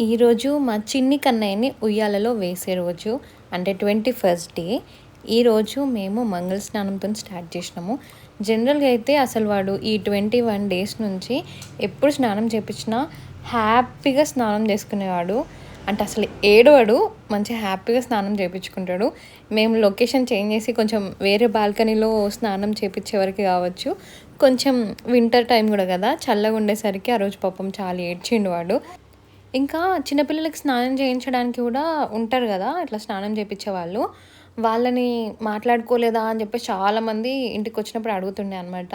ఈరోజు మా చిన్ని కన్నయ్యని ఉయ్యాలలో వేసే రోజు, అంటే 21st డే. ఈరోజు మేము మంగళ స్నానంతో స్టార్ట్ చేసినాము. జనరల్గా అయితే అసలు వాడు ఈ 21 డేస్ నుంచి ఎప్పుడు స్నానం చేయించినా హ్యాపీగా స్నానం చేసుకునేవాడు. అంటే అసలు ఏడవాడు, మంచిగా హ్యాపీగా స్నానం చేయించుకుంటాడు. మేము లొకేషన్ చేంజ్ చేసి కొంచెం వేరే బాల్కనీలో స్నానం చేయించే వరకు కావచ్చు. కొంచెం వింటర్ టైం కూడా కదా, చల్లగా ఉండేసరికి ఆ రోజు పాపం చాలా ఏడ్చిండు వాడు. ఇంకా చిన్నపిల్లలకి స్నానం చేయించడానికి కూడా ఉంటారు కదా, ఇట్లా స్నానం చేయించేవాళ్ళు. వాళ్ళని మాట్లాడుకోలేదా అని చెప్పేసి చాలామంది ఇంటికి వచ్చినప్పుడు అడుగుతుండే అనమాట.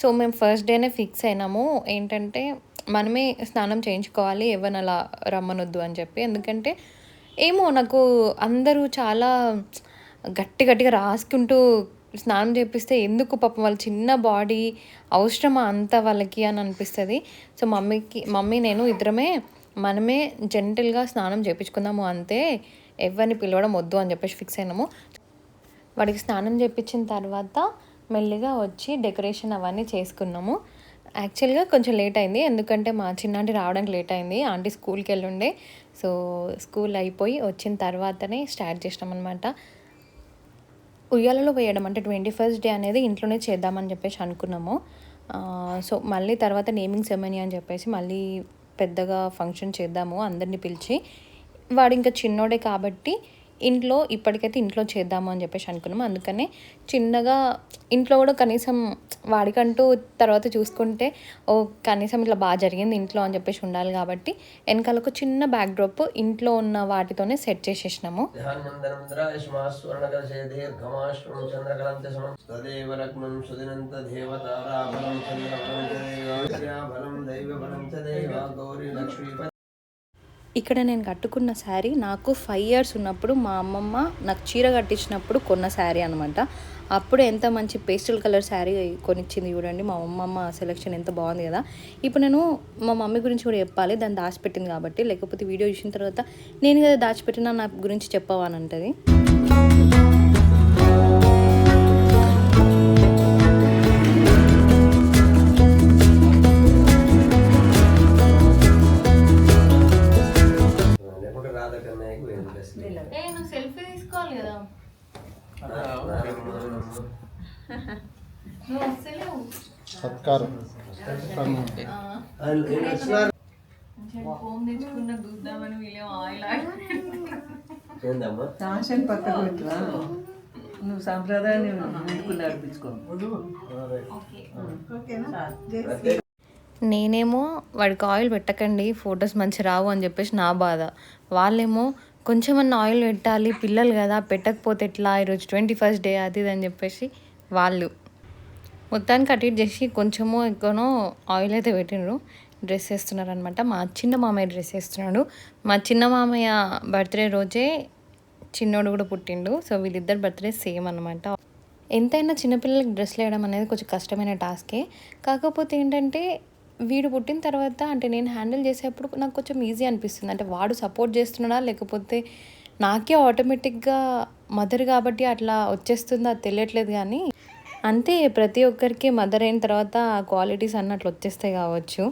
సో మేము ఫస్ట్ డేనే ఫిక్స్ అయినాము ఏంటంటే మనమే స్నానం చేయించుకోవాలి, ఎవరిని అలా రమ్మనొద్దు అని చెప్పి. ఎందుకంటే ఏమో నాకు అందరూ చాలా గట్టిగా రాసుకుంటూ స్నానం చేపిస్తే ఎందుకు పాపం వాళ్ళ చిన్న బాడీ అవసరమా అంత వాళ్ళకి అని అనిపిస్తుంది. సో మమ్మీ నేను ఇద్దరమే మనమే జెంటిల్గా స్నానం చేయించుకుందాము అంతే, ఎవరిని పిలవడం వద్దు అని చెప్పేసి ఫిక్స్ అయినాము. వాడికి స్నానం చేయించిన తర్వాత మెల్లిగా వచ్చి డెకరేషన్ అవన్నీ చేసుకున్నాము. యాక్చువల్గా కొంచెం లేట్ అయింది, ఎందుకంటే మా చిన్నాంటి రావడానికి లేట్ అయింది. ఆంటీ స్కూల్కి వెళ్ళుండే. సో స్కూల్ అయిపోయి వచ్చిన తర్వాతనే స్టార్ట్ చేసినాం అనమాట. ఉయ్యాలలో వేయడం అంటే 21st డే అనేది ఇంట్లోనే చేద్దామని చెప్పేసి అనుకున్నాము. సో మళ్ళీ తర్వాత నేమింగ్ సెరమనీ అని చెప్పేసి మళ్ళీ పెద్దగా ఫంక్షన్ చేద్దాము అందరినీ పిలిచి. వాడు ఇంకా చిన్నోడే కాబట్టి ఇప్పటికైతే ఇంట్లో చేద్దాము అని చెప్పేసి అనుకున్నాము. అందుకనే చిన్నగా ఇంట్లో కూడా కనీసం వాడికంటూ తర్వాత చూసుకుంటే కనీసం ఇట్లా బాగా జరిగింది ఇంట్లో అని చెప్పేసి ఉండాలి కాబట్టి వెనకాల ఒక చిన్న బ్యాక్ డ్రాప్ ఇంట్లో ఉన్న వాటితోనే సెట్ చేసేసినాము. ఇక్కడ నేను కట్టుకున్న శారీ నాకు 5 years ఉన్నప్పుడు మా అమ్మమ్మ నాకు చీర కట్టించినప్పుడు కొన్న శారీ అనమాట. అప్పుడు ఎంత మంచి పేస్టల్ కలర్ శారీ కొనిచ్చింది చూడండి. మా అమ్మమ్మ సెలెక్షన్ ఎంత బాగుంది కదా. ఇప్పుడు నేను మా మమ్మీ గురించి కూడా చెప్పాలి, దాన్ని దాచిపెట్టింది కాబట్టి. లేకపోతే వీడియో చూసిన తర్వాత నేను కదా దాచిపెట్టినా నా గురించి చెప్పవా అని అంటది. సెల్ఫీ తీసుకోవాలి కదా. చూద్దామని వీళ్ళేమో పక్కకు పెట్టా, నువ్వు సాంప్రదాయాన్ని నడిపించుకో. నేనేమో వాడికి ఆయిల్ పెట్టకండి, ఫొటోస్ మంచి రావు అని చెప్పేసి నా బాధ. వాళ్ళేమో కొంచెమన్నా ఆయిల్ పెట్టాలి, పిల్లలు కదా పెట్టకపోతే ఎట్లా, ఈరోజు 21st డే అది ఇది అని చెప్పేసి వాళ్ళు మొత్తానికి అటు ఇటు చేసి కొంచెమో ఎక్కువనో ఆయిల్ అయితే పెట్టిండ్రు. డ్రెస్ వేస్తున్నారు అనమాట. మా చిన్న మామయ్య డ్రెస్ వేస్తున్నాడు. మా చిన్న మామయ్య బర్త్డే రోజే చిన్నోడు కూడా పుట్టిండు. సో వీళ్ళిద్దరు బర్త్డే సేమ్ అనమాట. ఎంతైనా చిన్నపిల్లలకి డ్రెస్లు వేయడం అనేది కొంచెం కష్టమైన టాస్కే. కాకపోతే ఏంటంటే వీడు పుట్టిన తర్వాత అంటే నేను హ్యాండిల్ చేసేప్పుడు నాకు కొంచెం ఈజీ అనిపిస్తుంది. అంటే వాడు సపోర్ట్ చేస్తున్నాడా లేకపోతే నాకే ఆటోమేటిక్గా మదర్ కాబట్టి అట్లా వచ్చేస్తుందో అది తెలియట్లేదు. కానీ అంతే, ప్రతి ఒక్కరికి మదర్ అయిన తర్వాత ఆ క్వాలిటీస్ అన్నట్లు వచ్చేస్తాయి కావచ్చు.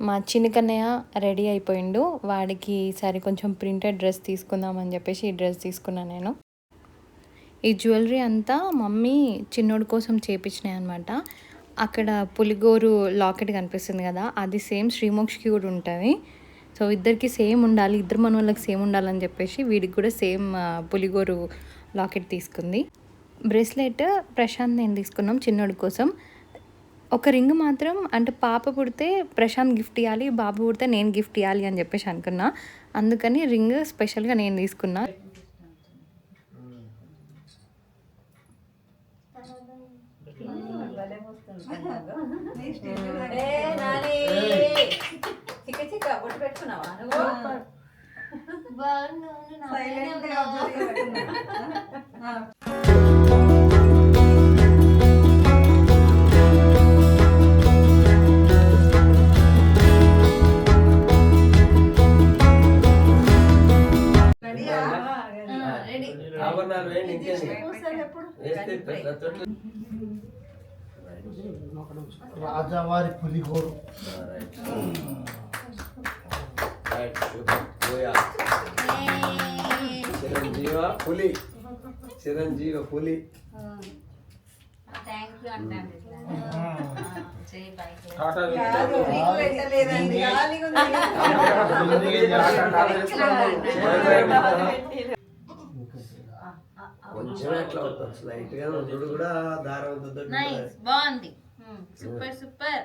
మా చిన్న కన్నయ్య రెడీ అయిపోయిండు. వాడికి ఈసారి కొంచెం ప్రింటెడ్ డ్రెస్ తీసుకుందామని చెప్పేసి ఈ డ్రెస్ తీసుకున్నాను నేను. ఈ జ్యువెలరీ అంతా మమ్మీ చిన్నోడి కోసం చేయించినాయి అనమాట. అక్కడ పులిగోరు లాకెట్ కనిపిస్తుంది కదా, అది సేమ్ శ్రీమోక్షకి కూడా ఉంటుంది. సో ఇద్దరికి సేమ్ ఉండాలి, ఇద్దరు మన వాళ్ళకి సేమ్ ఉండాలని చెప్పేసి వీడికి కూడా సేమ్ పులిగోరు లాకెట్ తీసుకుంది. బ్రేస్లెట్ ప్రశాంత్ నేను తీసుకున్నాం చిన్నోడి కోసం. ఒక రింగ్ మాత్రం అంటే పాప పుడితే ప్రశాంత్ గిఫ్ట్ ఇవ్వాలి, బాబు పుడితే నేను గిఫ్ట్ ఇవ్వాలి అని చెప్పేసి అనుకున్నా. అందుకని రింగ్ స్పెషల్గా నేను తీసుకున్నా. రాజావారి పులిగోరు చిరంజీవ పులి చిరంజీవ పులి కొంచెం ఎట్లా అవుతుంది లైట్ గా నొద్దుడు కూడా దారం బాగుంది సూపర్ సూపర్.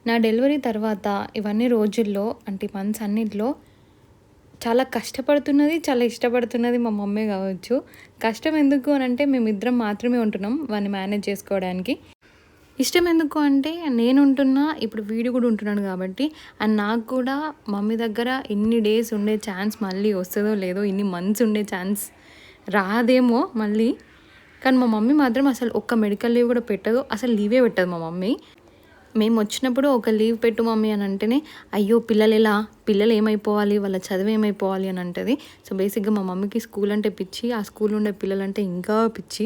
నా డెలివరీ తర్వాత ఇవన్నీ రోజుల్లో అంటే మంత్స్ అన్నిట్లో చాలా కష్టపడుతున్నది, చాలా ఇష్టపడుతున్నది మా మమ్మీ కావచ్చు. కష్టం ఎందుకు అని అంటే మేమిద్దరం మాత్రమే ఉంటున్నాం వాడిని మేనేజ్ చేసుకోవడానికి. ఇష్టం ఎందుకు అంటే నేను ఉంటున్నా, ఇప్పుడు వీడు కూడా ఉంటున్నాడు కాబట్టి. అండ్ నాకు కూడా మమ్మీ దగ్గర ఇన్ని డేస్ ఉండే ఛాన్స్ మళ్ళీ వస్తుందో లేదో, ఇన్ని మంత్స్ ఉండే ఛాన్స్ రాదేమో మళ్ళీ. కానీ మా మమ్మీ మాత్రం అసలు ఒక్క మెడికల్ లీవ్ కూడా పెట్టదు, అసలు లీవే పెట్టదు మా మమ్మీ. మేము వచ్చినప్పుడు ఒక లీవ్ పెట్టు మమ్మీ అని అంటేనే అయ్యో పిల్లలు ఏమైపోవాలి, వాళ్ళ చదువు ఏమైపోవాలి అని అంటది. సో బేసిక్గా మా మమ్మీకి స్కూల్ అంటే పిచ్చి, ఆ స్కూల్ ఉండే పిల్లలంటే ఇంకా పిచ్చి.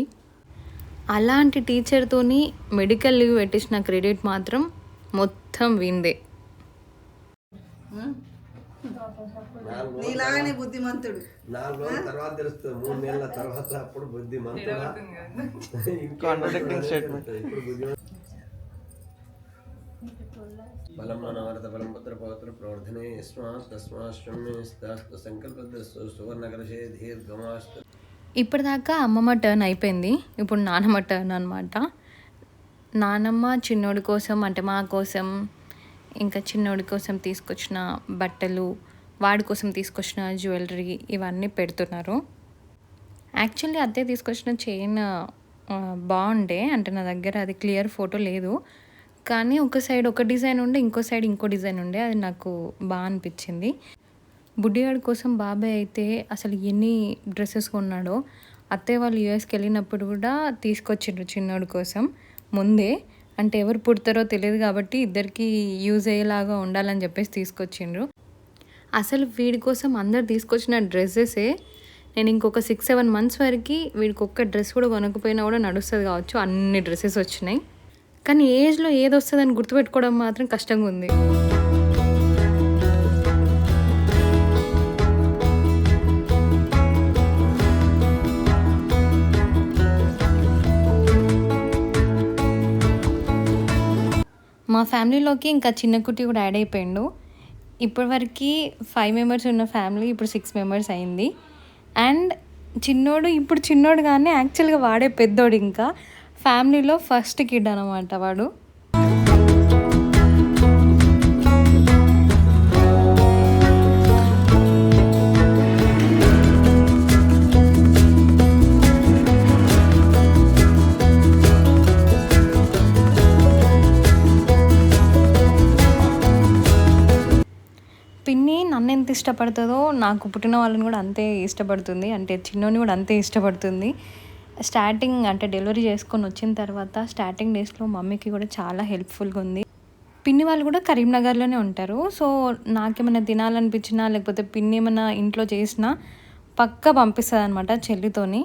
అలాంటి టీచర్తోని మెడికల్ లీవ్ పెట్టించిన క్రెడిట్ మాత్రం మొత్తం విందే. నీలాగానే బుద్ధిమంతుడు 4 రోజుల తర్వాత తెలుస్తుంది, 3 నెలల తర్వాత అప్పుడు బుద్ధిమంతుడా. బలం మనవరత బలం పుత్ర పౌత్ర ప్రవర్ధనే తస్మాస్తస్మాశ్రమ్యస్తాస్తు సంకల్పదస్తు సువర్ణకలశే దీర్ఘమాస్తు. ఇప్పటిదాకా అమ్మమ్మ టర్న్ అయిపోయింది, ఇప్పుడు నానమ్మ టర్న్ అనమాట. నానమ్మ చిన్నోడి కోసం అంటే మా కోసం, ఇంకా చిన్నోడి కోసం తీసుకొచ్చిన బట్టలు, వాడి కోసం తీసుకొచ్చిన జ్యువెలరీ ఇవన్నీ పెడుతున్నారు. యాక్చువల్లీ అదే తీసుకొచ్చిన చైన్ బాగుండే, అంటే నా దగ్గర అది క్లియర్ ఫోటో లేదు. కానీ ఒక సైడ్ ఒక డిజైన్ ఉండే, ఇంకో సైడ్ ఇంకో డిజైన్ ఉండే, అది నాకు బాగా అనిపించింది. బుడ్డిగాడి కోసం బాబాయ్ అయితే అసలు ఎన్ని డ్రెస్సెస్ కొన్నాడో. అత్తయ్య వాళ్ళు యూఎస్కి వెళ్ళినప్పుడు కూడా తీసుకొచ్చిండ్రు చిన్నోడి కోసం ముందే. అంటే ఎవరు పుడతారో తెలియదు కాబట్టి ఇద్దరికి యూజ్ అయ్యేలాగా ఉండాలని చెప్పేసి తీసుకొచ్చిండ్రు. అసలు వీడి కోసం అందరు తీసుకొచ్చిన డ్రెస్సెసే నేను ఇంకొక 6-7 months వరకు వీడికి ఒక్క డ్రెస్ కూడా కొనకపోయినా కూడా నడుస్తుంది కావచ్చు, అన్ని డ్రెస్సెస్ వచ్చినాయి. కానీ ఏజ్లో ఏది వస్తుందని గుర్తుపెట్టుకోవడం మాత్రం కష్టంగా ఉంది. మా ఫ్యామిలీలోకి ఇంకా చిన్న కుట్టి కూడా యాడ్ అయిపోయిండు. ఇప్పటివరకు 5 members ఉన్న ఫ్యామిలీ ఇప్పుడు 6 members అయింది. అండ్ ఇప్పుడు చిన్నోడు కానీ యాక్చువల్గా వాడే పెద్దోడు, ఇంకా ఫ్యామిలీలో ఫస్ట్ కిడ్ అనమాట వాడు. పిన్ని నన్ను ఎంత ఇష్టపడుతుందో నాకు పుట్టిన వాళ్ళని కూడా అంతే ఇష్టపడుతుంది, అంటే చిన్నోని కూడా అంతే ఇష్టపడుతుంది. స్టార్టింగ్ అంటే డెలివరీ చేసుకొని వచ్చిన తర్వాత స్టార్టింగ్ డేస్లో మమ్మీకి కూడా చాలా హెల్ప్ఫుల్గా ఉంది. పిన్ని వాళ్ళు కూడా కరీంనగర్లోనే ఉంటారు. సో నాకేమైనా తినాలనిపించినా లేకపోతే పిన్ని ఏమైనా ఇంట్లో చేసినా పక్కా పంపిస్తుంది అనమాట చెల్లితోని.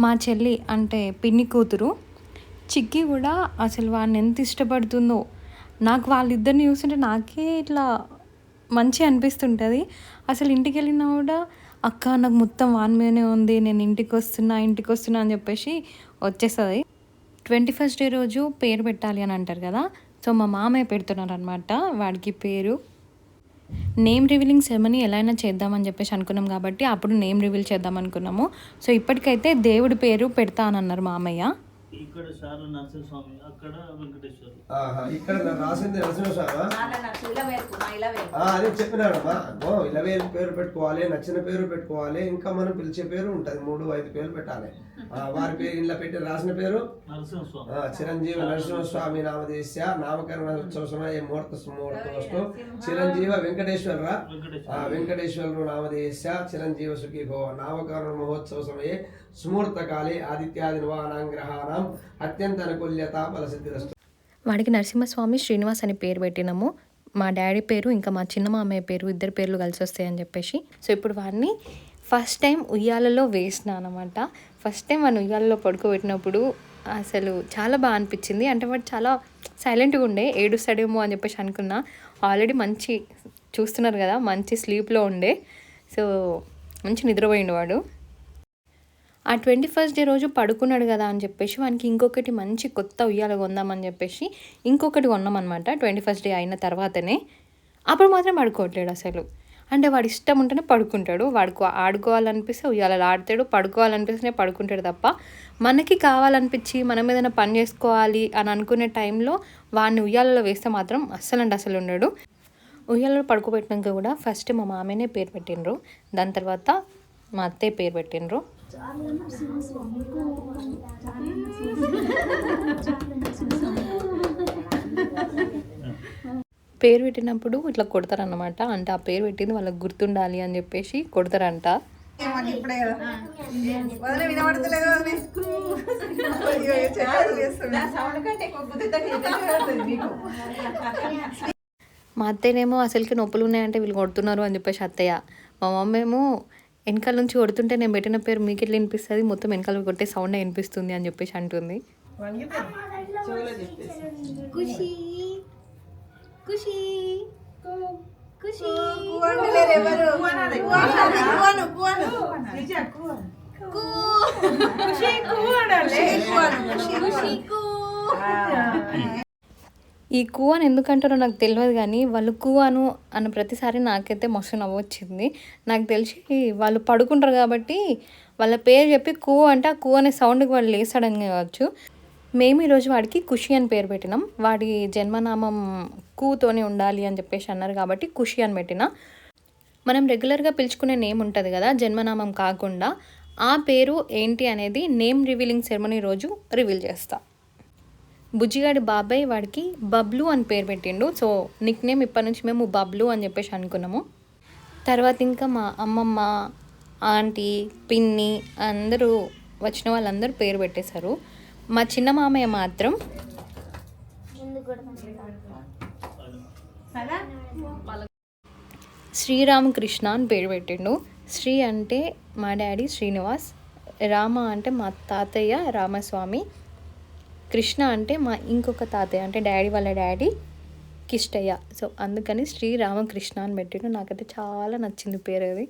మా చెల్లి అంటే పిన్ని కూతురు చిక్కి కూడా అసలు వాడిని ఎంత ఇష్టపడుతుందో. నాకు వాళ్ళిద్దరిని చూస్తుంటే నాకే ఇట్లా మంచి అనిపిస్తుంటుంది. అసలు ఇంటికి వెళ్ళినా కూడా అక్క నాకు మొత్తం వాని మీదనే ఉంది, నేను ఇంటికి వస్తున్నా అని చెప్పేసి వచ్చేస్తుంది. 21st day రోజు పేరు పెట్టాలి అని అంటారు కదా, సో మా మామయ్య పెడుతున్నారు అనమాట వాడికి పేరు. నేమ్ రివీలింగ్ సెరమనీ ఎలా అయినా చేద్దామని చెప్పేసి అనుకున్నాం కాబట్టి అప్పుడు నేమ్ రివీల్ చేద్దాం అనుకున్నాము. సో ఇప్పటికైతే దేవుడి పేరు పెడతా అని అన్నారు మామయ్య. ఇక్కడ సార్లు నరసింహస్వామి, అక్కడ వెంకటేశ్వర. ఇక్కడ రాసింది నరసింహస్వామి అని చెప్పినాడు. ఇలవేలు పేరు పెట్టుకోవాలి, నచ్చిన పేరు పెట్టుకోవాలి, ఇంకా మనం పిలిచే పేరు ఉంటది, 3-5 పేర్లు పెట్టాలి. వారి పేరు ఇలా పెట్టి రాసిన పేరు చిరంజీవ నరసింహస్వామి నామదేశ్య నామకరణ ఉత్సవ సమయ ముహూర్తస్తు చిరంజీవ వెంకటేశ్వరు నామదేశ్య చిరంజీవ సుఖీభవ నామకరణ మహోత్సవ సమయే సుముహూర్తకాలే ఆదిత్యాది నిర్వాణాంగ్రహాణం అత్యంత అనుకూల్యత ఫలసిద్ధిరస్తు. వాడికి నరసింహస్వామి శ్రీనివాస్ అని పేరు పెట్టినాము. మా డాడీ పేరు ఇంకా మా చిన్న మామయ్య పేరు, ఇద్దరు పేర్లు కలిసి వస్తాయని చెప్పేసి. సో ఇప్పుడు వాడిని ఫస్ట్ టైం ఉయ్యాలలో వేసిన అనమాట. ఫస్ట్ టైం వాడిని ఉయ్యాలలో పడుకోబెట్టినప్పుడు అసలు చాలా బాగా అనిపించింది. అంటే వాడు చాలా సైలెంట్గా ఉండే, ఏడుస్తాడేమో అని చెప్పేసి అనుకున్నా. ఆల్రెడీ మంచి చూస్తున్నారు కదా, మంచి స్లీప్లో ఉండే. సో మంచి నిద్రపోయిండు వాడు. ఆ 21st డే రోజు పడుకున్నాడు కదా అని చెప్పేసి వానికి ఇంకొకటి మంచి కొత్త ఉయ్యాల కొందామని చెప్పేసి ఇంకొకటి కొన్నామన్నమాట 21st డే అయిన తర్వాతనే. అప్పుడు మాత్రం పడుకోవట్లేడు అసలు. అంటే వాడు ఇష్టం ఉంటేనే పడుకుంటాడు. వాడికి ఆడుకోవాలనిపిస్తే ఉయ్యాలలో ఆడతాడు, పడుకోవాలనిపిస్తేనే పడుకుంటాడు తప్ప మనకి కావాలనిపించి మనం ఏదైనా పని చేసుకోవాలి అని అనుకునే టైంలో వాడిని ఉయ్యాలలో వేస్తే మాత్రం అస్సలు ఉండడు. ఉయ్యాలలో పడుకోబెట్టినాక కూడా ఫస్ట్ మా మామయ్యనే పేరు పెట్టిండ్రు, దాని తర్వాత మా అత్తయ్య పేరు పెట్టిండ్రు. పేరు పెట్టినప్పుడు ఇట్లా కొడతారన్నమాట. అంటే ఆ పేరు పెట్టింది వాళ్ళకి గుర్తుండాలి అని చెప్పేసి కొడతారంట. మా అత్తయ్యనేమో అసలుకి నొప్పులు ఉన్నాయంటే వీళ్ళు కొడుతున్నారు అని చెప్పేసి అత్తయ్య. మా మమ్మీ ఏమో వెనకాల నుంచి కొడుతుంటే నేను పెట్టిన పేరు మీకు ఎట్లా వినిపిస్తుంది, మొత్తం వెనకాల కొట్టే సౌండ్ వినిపిస్తుంది అని చెప్పేసి అంటుంది. ఖుషి ఖుషి ఖుషి ఈ కూ అని ఎందుకంటారో నాకు తెలియదు కానీ వాళ్ళు కూ అన్న ప్రతిసారి నాకైతే మస్తు నవ్వొచ్చింది. నాకు తెలిసి వాళ్ళు పడుకుంటారు కాబట్టి వాళ్ళ పేరు చెప్పి కూ అంటే ఆ కూ అనే సౌండ్కి వాళ్ళు లేస్తాడని కావచ్చు. మేము ఈరోజు వాడికి ఖుషి అని పేరు పెట్టినాం. వాడి జన్మనామం కూతోనే ఉండాలి అని చెప్పేసి అన్నారు కాబట్టి ఖుషి అని పెట్టిన. మనం రెగ్యులర్గా పిలుచుకునే నేమ్ ఉంటుంది కదా జన్మనామం కాకుండా, ఆ పేరు ఏంటి అనేది నేమ్ రివీలింగ్ సెరమనీ రోజు రివీల్ చేస్తా. బుజ్జిగాడి బాబాయ్ వాడికి బబ్లు అని పేరు పెట్టిండు. సో నిక్ నేమ్ ఇప్పటి నుంచి మేము బబ్లు అని చెప్పేసి అనుకున్నాము. తర్వాత ఇంకా మా అమ్మమ్మ, ఆంటీ, పిన్ని అందరూ వచ్చిన వాళ్ళందరూ పేరు పెట్టేశారు. మా చిన్న మామయ్య మాత్రం శ్రీరామకృష్ణ అని పేరు పెట్టిండు. శ్రీ అంటే మా డాడీ శ్రీనివాస్, రామ అంటే మా తాతయ్య రామస్వామి, కృష్ణ అంటే మా ఇంకొక తాతయ్య అంటే డాడీ వాళ్ళ డాడీ కిష్టయ్య. సో అందుకని శ్రీరామకృష్ణ అని పెట్టిండు. నాకైతే చాలా నచ్చింది పేరు అది.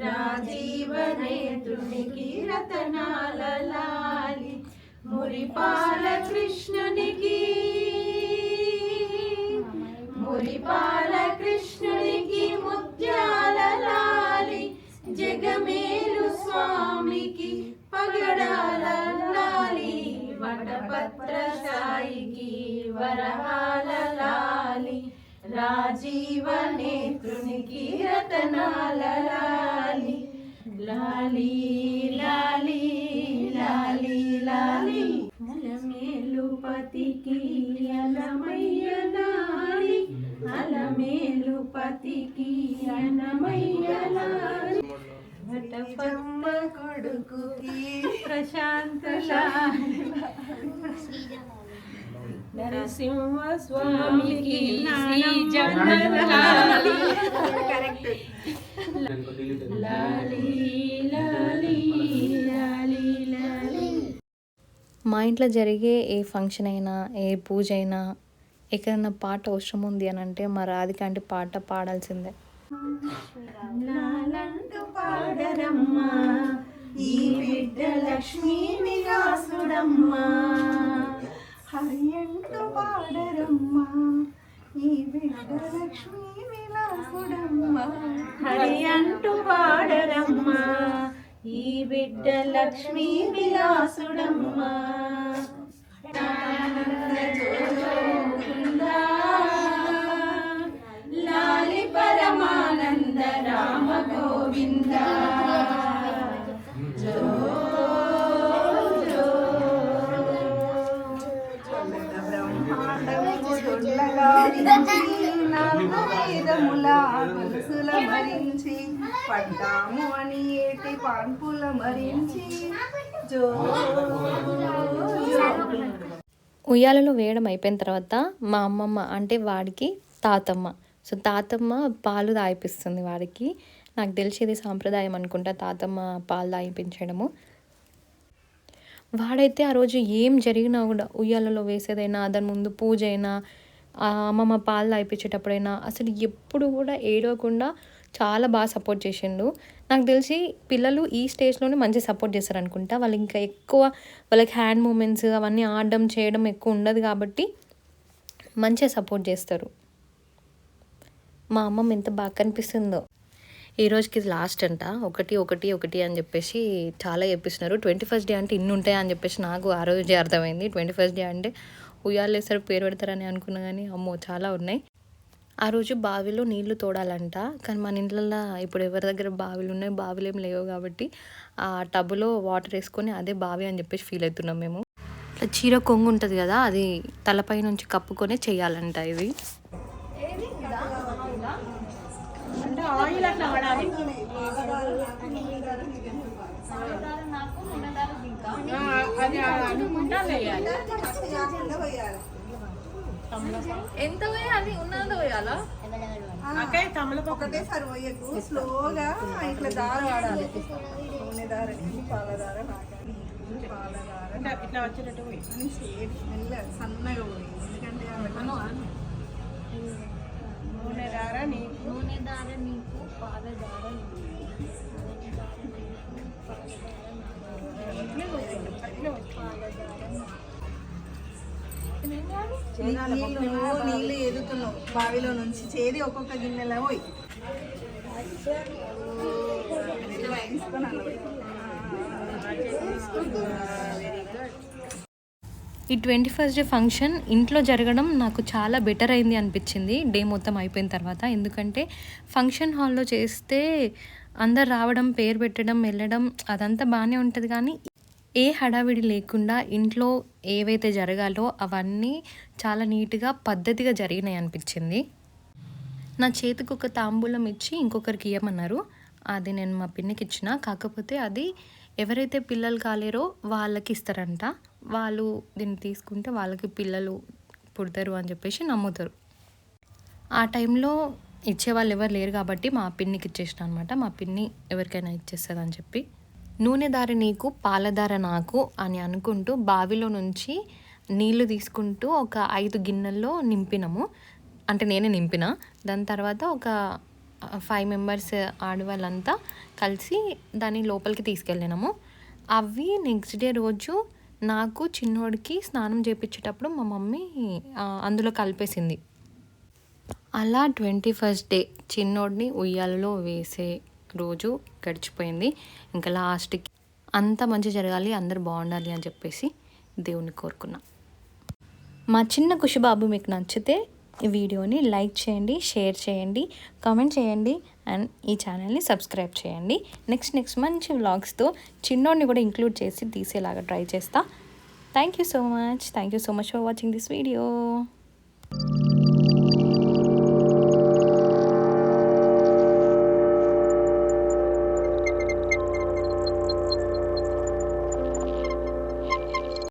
రాజీవనేత్రునికి రతనాల లాలి మురిపాల కృష్ణునికి ముత్యాల లాలి జగమేలు స్వామికి పగడాల లాలి వటపత్ర సాయికి వరహాల లాలి రాజీవనేత్రునికి రతనాల లాలి లాలి లాలి లాలి లాలి అలమేలు పతికి అలమయ్య లాలి అలమేలు పతికి అలమయ్య లాలి వటపత్ర కొడుకుకి ప్రశాంత లాలి నరసింహ స్వామికి మా ఇంట్లో జరిగే ఏ ఫంక్షన్ అయినా ఏ పూజ అయినా ఎక్కడన్నా పాట అవసరం ఉంది అని అంటే మా రాధిక అంటే పాట పాడాల్సిందే. పాడరమ్మా ఈ బిడ్డ లక్ష్మీ విలాసుడమ్మా, హరి అంటూ పాడరమ్మా ఈ బిడ్డ లక్ష్మీ విలాసుడమ్మా, హరి అంటూ పాడరమ్మా ఈ బిడ్డ లక్ష్మీ విలాసుడమ్మా. లాలి పరమానంద రామ గోవింద మరించి పడ్డాము అని ఏటి పాన్పుల మరించి ఉయ్యాలలో వేయడం అయిపోయిన తర్వాత మా అమ్మమ్మ అంటే వాడికి తాతమ్మ. సో తాతమ్మ పాలు తాగిపిస్తుంది వాడికి. నాకు తెలిసేది సాంప్రదాయం అనుకుంటా తాతమ్మ పాలు తాగిపించడము. వాడైతే ఆ రోజు ఏం జరిగినా కూడా ఉయ్యాలలో వేసేదైనా, దాని ముందు పూజ అయినా, అమ్మమ్మ పాలు తాగిపించేటప్పుడైనా అసలు ఎప్పుడు కూడా ఏడవకుండా చాలా బాగా సపోర్ట్ చేసిండు. నాకు తెలిసి పిల్లలు ఈ స్టేజ్‌లోనే మంచిగా సపోర్ట్ చేస్తారనుకుంటా. వాళ్ళు ఇంకా ఎక్కువ వాళ్ళకి హ్యాండ్ మూవ్‌మెంట్స్ అవన్నీ ఆడడం, చేయడం ఎక్కువ ఉండదు కాబట్టి మంచిగా సపోర్ట్ చేస్తారు. మా అమ్మమ్మ ఎంత బాగా కనిపిస్తుందో. ఈ రోజుకి ఇది లాస్ట్ అంట. 1, 1, 1 అని చెప్పేసి చాలా చెప్పిస్తున్నారు. 21st డే అంటే ఇన్ని ఉంటాయా అని చెప్పేసి నాకు ఆ రోజే అర్థమైంది. 21st డే అంటే ఉయ్యాలేస్తారు, పేరు పెడతారని అనుకున్నా కానీ అమ్మో చాలా ఉన్నాయి. ఆ రోజు బావిలో నీళ్లు తోడాలంట. కానీ మన ఇంట్లల్లో ఇప్పుడు ఎవరి దగ్గర బావిలు ఉన్నాయి, బావిలు ఏం లేవు కాబట్టి ఆ టబ్లో వాటర్ వేసుకొని అదే బావి అని చెప్పేసి ఫీల్ అవుతున్నాం మేము. ఇట్లా చీర కొంగు ఉంటుంది కదా, అది తలపై నుంచి కప్పుకొని చేయాలంట ఇది. అంటే ఆయిల్ అట్లా పడాలి. అది అనుకుంటా వేయాలి. ఎంత వేయాలి? ఉన్నదో వేయాలా? అక్కయ్య తమలపాకు ఒకటేసారి పోయకు, స్లోగా ఇట్లా దార వాడాలి. నూనె దార, పాల దార, పాల దార అంటే ఇట్లా వచ్చేటట్టు పోయి అని సేమ్ మెల్ల సన్నగా పోయి. ఎందుకంటే నూనె దార నీకు, పాల దార నీళ్ళు ఎదుగుతున్నావు బావిలో నుంచి, చేది ఒక్కొక్క గిన్నెలో పోయి ఈ 21st డే ఫంక్షన్ ఇంట్లో జరగడం నాకు చాలా బెటర్ అయింది అనిపించింది డే మొత్తం అయిపోయిన తర్వాత. ఎందుకంటే ఫంక్షన్ హాల్లో చేస్తే అందరు రావడం, పేరు పెట్టడం, వెళ్ళడం అదంతా బాగానే ఉంటుంది. కానీ ఏ హడావిడి లేకుండా ఇంట్లో ఏవైతే జరగాలో అవన్నీ చాలా నీట్గా పద్ధతిగా జరిగినాయి అనిపించింది. నా చేతికి ఒక తాంబూలం ఇచ్చి ఇంకొకరికి ఇవ్వమన్నారు. అది నేను మా పిన్నికి ఇచ్చిన. కాకపోతే అది ఎవరైతే పిల్లలు కాలేరో వాళ్ళకి ఇస్తారంట. వాళ్ళు దీన్ని తీసుకుంటే వాళ్ళకి పిల్లలు పుడతారు అని చెప్పేసి నమ్ముతారు. ఆ టైంలో ఇచ్చేవాళ్ళు ఎవరు లేరు కాబట్టి మా పిన్నికి ఇచ్చేసిన అనమాట. మా పిన్ని ఎవరికైనా ఇచ్చేస్తుంది అని చెప్పి. నూనె దార నీకు, పాలదార నాకు అని అనుకుంటూ బావిలో నుంచి నీళ్లు తీసుకుంటూ ఒక 5 గిన్నెల్లో నింపినాము. అంటే నేనే నింపిన. దాని తర్వాత ఒక 5 మెంబర్స్ ఆడవాళ్ళంతా కలిసి దాన్ని లోపలికి తీసుకెళ్ళినాము. అవి నెక్స్ట్ డే రోజు నాకు చిన్నోడికి స్నానం చేయించేటప్పుడు మా మమ్మీ అందులో కలిపేసింది. అలా 21st డే చిన్నోడిని ఉయ్యాలలో వేసే రోజు గడిచిపోయింది. ఇంకా లాస్ట్కి అంత మంచి జరగాలి, అందరు బాగుండాలి అని చెప్పేసి దేవుని కోరుకున్నా. మా చిన్న ఖుషిబాబు మీకు నచ్చితే ఈ వీడియోని లైక్ చేయండి, షేర్ చేయండి, కామెంట్ చేయండి అండ్ ఈ ఛానల్ని సబ్స్క్రైబ్ చేయండి. నెక్స్ట్ మంచి వ్లాగ్స్తో చిన్నోడిని కూడా ఇంక్లూడ్ చేసి తీసేలాగా ట్రై చేస్తా. Thank you so much for watching this video.